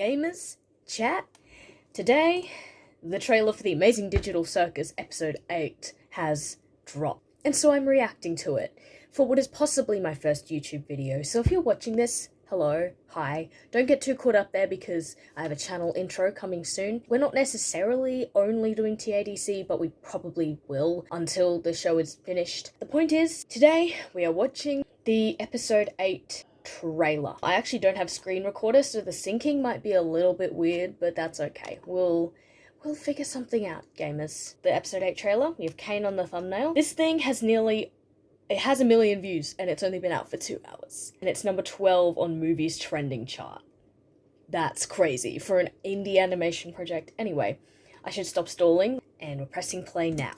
Gamers, chat. Today, the trailer for the Amazing Digital Circus episode 8 has dropped, and so I'm reacting to it for what is possibly my first YouTube video. So if you're watching this, hello, hi. Don't get too caught up there because I have a channel intro coming soon. We're not necessarily only doing TADC, but we probably will until the show is finished. The point is, today we are watching the episode 8 trailer. I actually don't have screen recorder, so the syncing might be a little bit weird, but that's okay. We'll figure something out, gamers. The episode 8 trailer, we have Kane on the thumbnail. This thing has it has 1 million views, and it's only been out for 2 hours. And it's number 12 on Movies Trending chart. That's crazy for an indie animation project. Anyway, I should stop stalling, and we're pressing play now.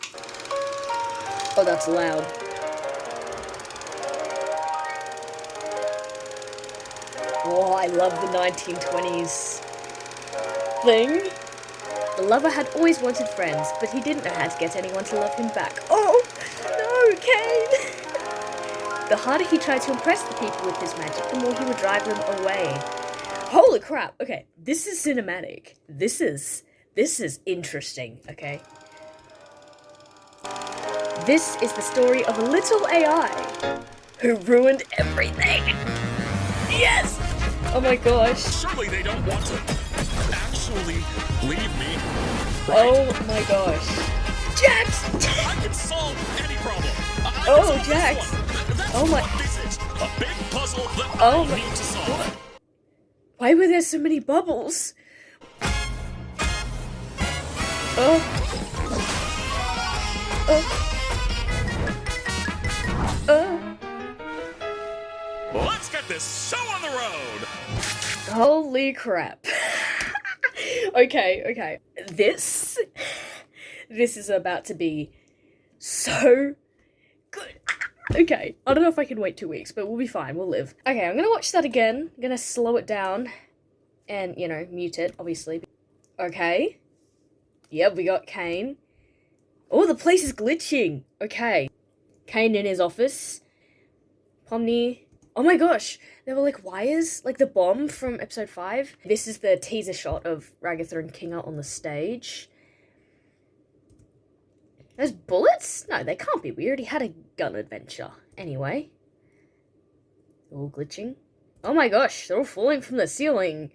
Oh, that's loud. Oh, I love the 1920s thing. The lover had always wanted friends, but he didn't know how to get anyone to love him back. Oh, no, Kane! The harder he tried to impress the people with his magic, the more he would drive them away. Holy crap, okay, this is cinematic. This is interesting, okay? This is the story of a little AI who ruined everything. Yes! Oh my gosh. Surely they don't want to actually leave me. Right? Oh my gosh. Jax! I can solve any problem. Oh, Jax. That's Oh my. what this is. A big puzzle that Oh I my. need to solve. Why were there so many bubbles? Oh. Let's get this show on the road. Holy crap. Okay. This is about to be so good. Okay, I don't know if I can wait 2 weeks, but we'll be fine, we'll live. Okay, I'm gonna watch that again. I'm gonna slow it down and, mute it, obviously. Okay. Yep, we got Kane. Oh, the place is glitching. Okay. Kane in his office. Pomni. Oh my gosh, there were like wires, like the bomb from episode 5. This is the teaser shot of Ragatha and Kinga on the stage. Those bullets? No, they can't be. We already had a gun adventure. Anyway. All glitching. Oh my gosh, they're all falling from the ceiling.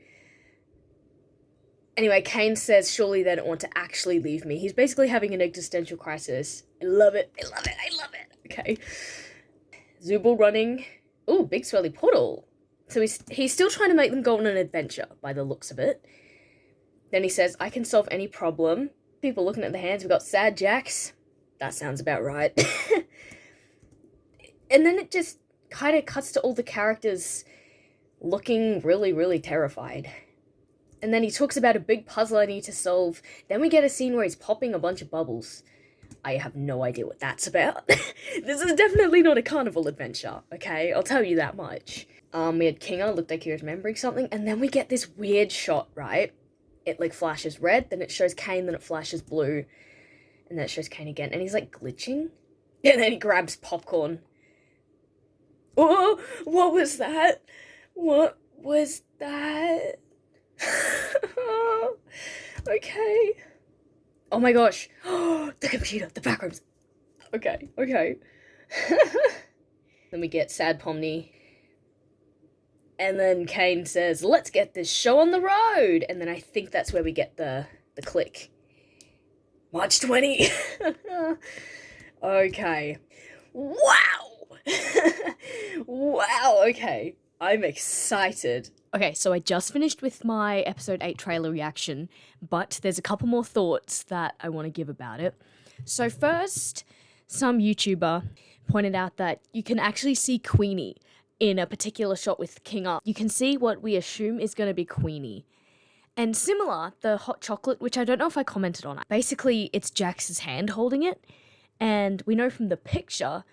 Anyway, Kane says surely they don't want to actually leave me. He's basically having an existential crisis. I love it. Okay. Zubul running. Ooh, big swirly portal. So he's still trying to make them go on an adventure, by the looks of it. Then he says, I can solve any problem. People looking at the hands, we've got sad Jax. That sounds about right. And then it just kind of cuts to all the characters looking really, really terrified. And then he talks about a big puzzle I need to solve. Then we get a scene where he's popping a bunch of bubbles. I have no idea what that's about. This is definitely not a carnival adventure, okay? I'll tell you that much. We had Kinga, looked like he was remembering something, and then we get this weird shot, right? It, like, flashes red, then it shows Kane, then it flashes blue, and then it shows Kane again, and he's, like, glitching. And then he grabs popcorn. Oh, what was that? What was that? Okay. Oh my gosh. The computer, the backrooms. Okay. Then we get sad Pomni. And then Kane says, let's get this show on the road. And then I think that's where we get the click. March 20. Okay. Wow. Wow, okay. I'm excited. Okay, so I just finished with my episode 8 trailer reaction, but there's a couple more thoughts that I want to give about it. So first, some YouTuber pointed out that you can actually see Queenie in a particular shot with Kinga. You can see what we assume is going to be Queenie. And similar, the hot chocolate, which I don't know if I commented on. Basically, it's Jax's hand holding it, and we know from the picture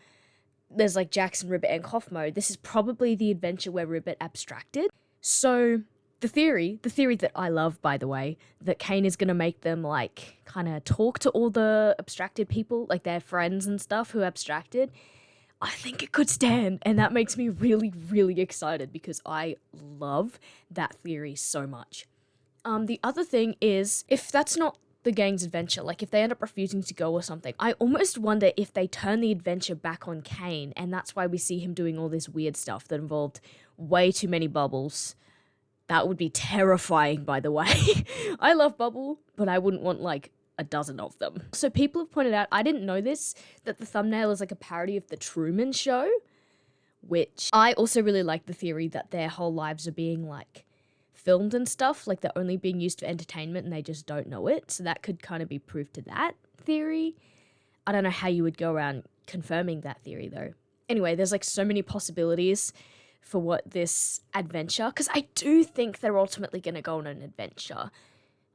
there's like Jax and Ribbit and Cough mode. This is probably the adventure where Ribbit abstracted. So the theory that I love, by the way, that Kane is going to make them like kind of talk to all the abstracted people, like their friends and stuff who abstracted. I think it could stand, and that makes me really, really excited because I love that theory so much. The other thing is, if that's not the gang's adventure, like if they end up refusing to go or something, I almost wonder if they turn the adventure back on Kane, and that's why we see him doing all this weird stuff that involved way too many bubbles. That would be terrifying, by the way. I love Bubble, but I wouldn't want like a dozen of them. So people have pointed out, I didn't know this, that the thumbnail is like a parody of The Truman Show, which I also really like the theory that their whole lives are being like filmed and stuff, like they're only being used for entertainment and they just don't know it. So that could kind of be proof to that theory. I don't know how you would go around confirming that theory though. Anyway, there's like so many possibilities for what this adventure, because I do think they're ultimately going to go on an adventure.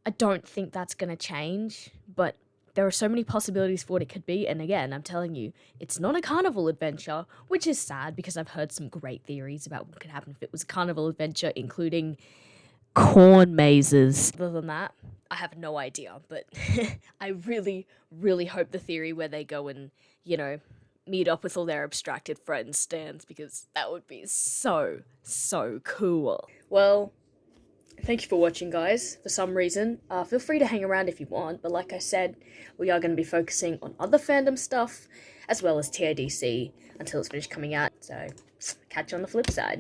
I don't think that's going to change, but there are so many possibilities for what it could be. And again, I'm telling you, it's not a carnival adventure, which is sad because I've heard some great theories about what could happen if it was a carnival adventure, including corn mazes. Other than that, I have no idea, but I really, really hope the theory where they go and, you know, meet up with all their abstracted friends stands, because that would be so, so cool. Well, thank you for watching, guys. For some reason, feel free to hang around if you want, but like I said, we are going to be focusing on other fandom stuff, as well as TIDC, until it's finished coming out, so catch you on the flip side.